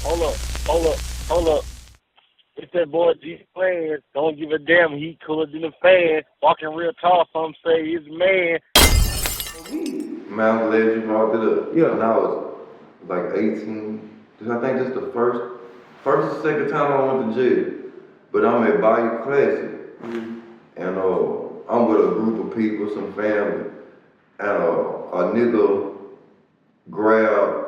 Hold up, hold up, hold up. It's that boy G Planz. Don't give a damn. He cooler than a fan. Walking real tall. Some say he's a man. Man, I'm glad you brought it up. Yeah. When I was like 18, I think this is the first or second time I went to jail. But I'm at Bayou Classic. Mm-hmm. And I'm with a group of people, some family. And a nigga grabbed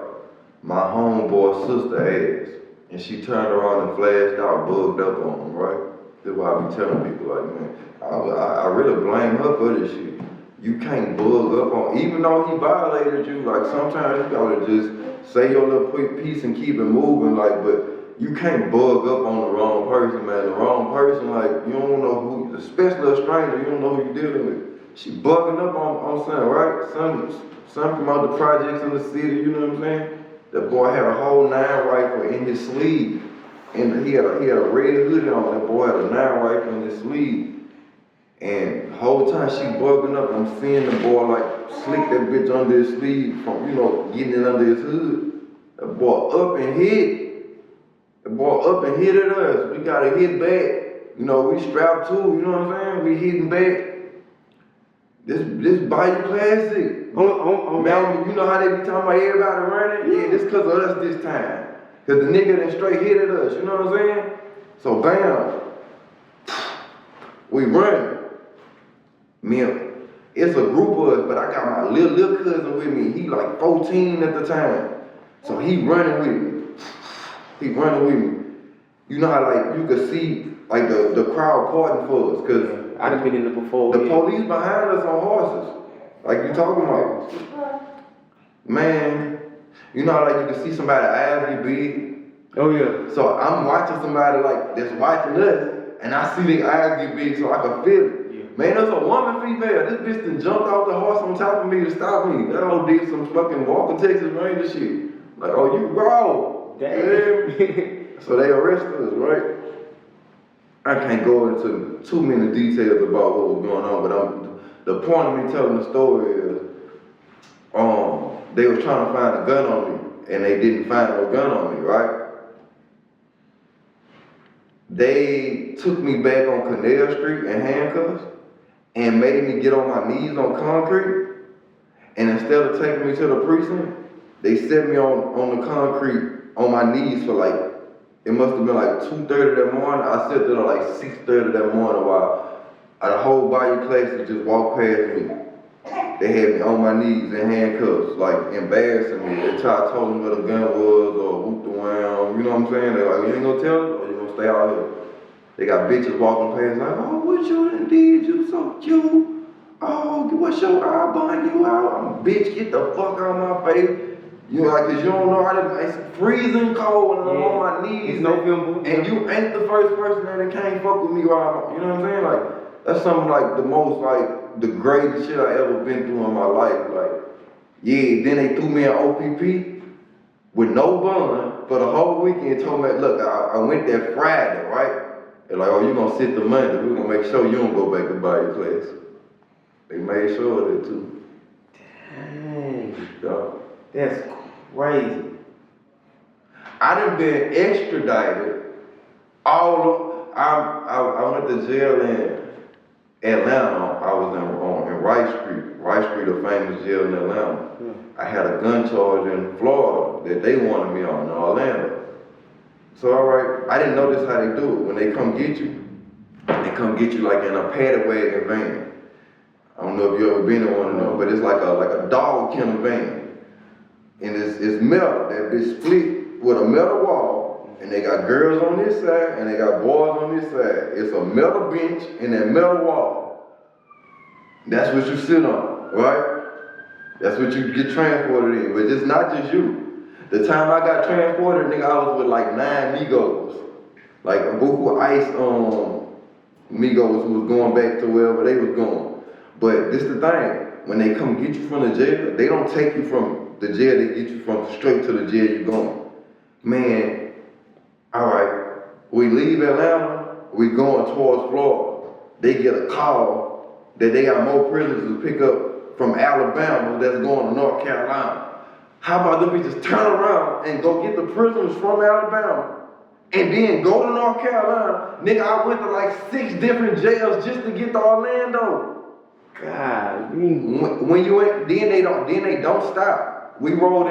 my homeboy's sister ass. And she turned around and flashed out, bugged up on him, right? That's why I be telling people, like, man, I really blame her for this shit. You can't bug up on, even though he violated you, like, sometimes you gotta just say your little quick piece and keep it moving, like, but you can't bug up on the wrong person, man. The wrong person, like, you don't know who, especially a stranger, you don't know who you're dealing with. She bugging up on something, right? Some from other projects in the city, you know what I'm saying? That boy had a whole 9 rifle in his sleeve. And he had a red hoodie on. That boy had a 9 rifle in his sleeve. And the whole time she bugging up, I'm seeing the boy like slick that bitch under his sleeve from, getting it under his hood. That boy up and hit. The boy up and hit at us. We gotta hit back. We strapped too, you know what I'm saying? We hitting back. This Bayou Classic. Man, you know how they be talking about everybody running? Yeah, this cause of us this time. Cause the nigga done straight hit at us, you know what I'm saying? So bam, we running. Man, it's a group of us, but I got my little cousin with me. He like 14 at the time. So he running with me. You know how like you could see like the crowd parting for us, cause I done been in it before. The police behind us on horses. Like you talking about. Man, you know how like you can see somebody's eyes get big? Oh yeah. So I'm watching somebody like that's watching us, and I see their eyes get big so I can feel it. Yeah. Man, there's a woman female. This bitch done jumped off the horse on top of me to stop me. That hoe did some fucking Walker, Texas Ranger shit. Like, oh, you raw. Damn. So they arrested us, right? I can't go into too many details about what was going on, but the point of me telling the story is, they was trying to find a gun on me, and they didn't find no gun on me, right? They took me back on Canal Street in handcuffs and made me get on my knees on concrete, and instead of taking me to the precinct, they set me on the concrete on my knees for like, it must have been like 2:30 that morning. I sat there like 6:30 that morning while the whole Bayou Classic just walked past me. They had me on my knees in handcuffs, like embarrassing me. They tried to tell them where the gun was or whooped around, you know what I'm saying? They're like, you ain't gonna tell us or you gonna stay out here? They got bitches walking past like, oh, what you done did? You so cute. Oh, what's your eye bun you out? Bitch, get the fuck out of my face. Cause you don't know it's freezing cold and I'm on my knees. It's November. And you ain't the first person that can't fuck with me while I'm, you know what I'm saying? Like, that's something like the most, like, the greatest shit I ever been through in my life. Like, yeah, then they threw me an OPP with no bond for the whole weekend. Told me, look, I went there Friday, right? They're like, oh, you gonna sit the Monday. We're gonna make sure you don't go back to Bayou Class. They made sure of it too. Dang. Yeah. That's crazy. I done been extradited I went to jail in Atlanta. I was in Rice Street, a famous jail in Atlanta. Yeah. I had a gun charge in Florida that they wanted me on in Orlando. So all right, I didn't know this how they do it. When they come get you, like in a paddy wagon van. I don't know if you ever been in one of them, but it's like a dog kennel van. And it's metal. That bitch split with a metal wall, and they got girls on this side, and they got boys on this side. It's a metal bench and that metal wall. That's what you sit on, right? That's what you get transported in. But it's not just you. The time I got transported, nigga, I was with like 9 Migos. Like a Buku Ice Migos who was going back to wherever they was going. But this the thing. When they come get you from the jail, they don't take you from the jail, they get you from straight to the jail you're going. Man, all right, we leave Atlanta, we going towards Florida. They get a call that they got more prisoners to pick up from Alabama that's going to North Carolina. How about them bitches turn around and go get the prisoners from Alabama and then go to North Carolina? Nigga, I went to like 6 different jails just to get to Orlando. God, When you ain't, then they don't stop. We rolled.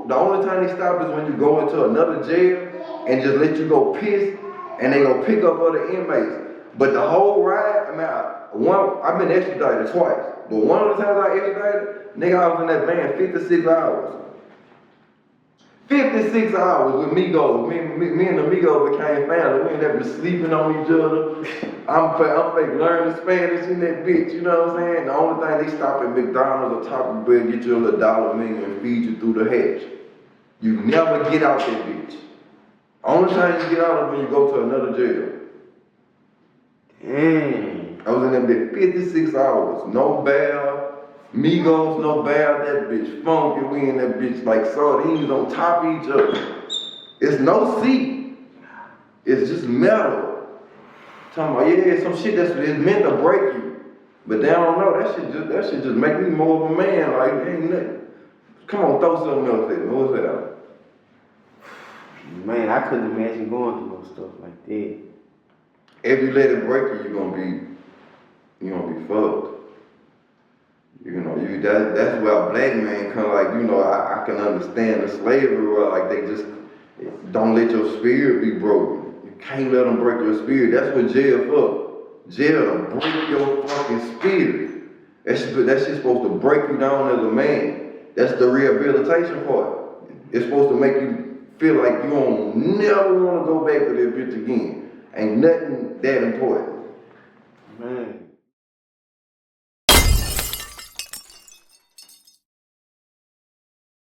The only time they stop is when you go into another jail and just let you go piss, and they go pick up other inmates. But the whole ride, I've been extradited twice, but one of the times I extradited, nigga, I was in that van 56 hours. 56 hours with Migos. Me and the Migos became family. We ain't never been sleeping on each other. I'm fake learning Spanish in that bitch, you know what I'm saying? The only thing they stop at McDonald's or Taco Bell, get you a little $1 menu and feed you through the hatch. You never get out that bitch. Only time you get out is when you go to another jail. dang. I was in that bitch 56 hours, no bail. Migos, no bail, that bitch funky, we in that bitch like sardines on top of each other. It's no seat. It's just metal. Talking about, yeah, some shit that's meant to break you. But they don't know, that shit just make me more of a man, like, ain't nothing. Come on, throw something else at me, what's that? Man, I couldn't imagine going through no stuff like that. If you let it break you, you're gonna be fucked. You know, that's where a black man come, like, you know, I can understand the slavery where like they just don't let your spirit be broken. You can't let them break your spirit. That's what jail for. Jail to break your fucking spirit. That shit's supposed to break you down as a man. That's the rehabilitation part. It's supposed to make you feel like you don't never want to go back to that bitch again. Ain't nothing that important. Man.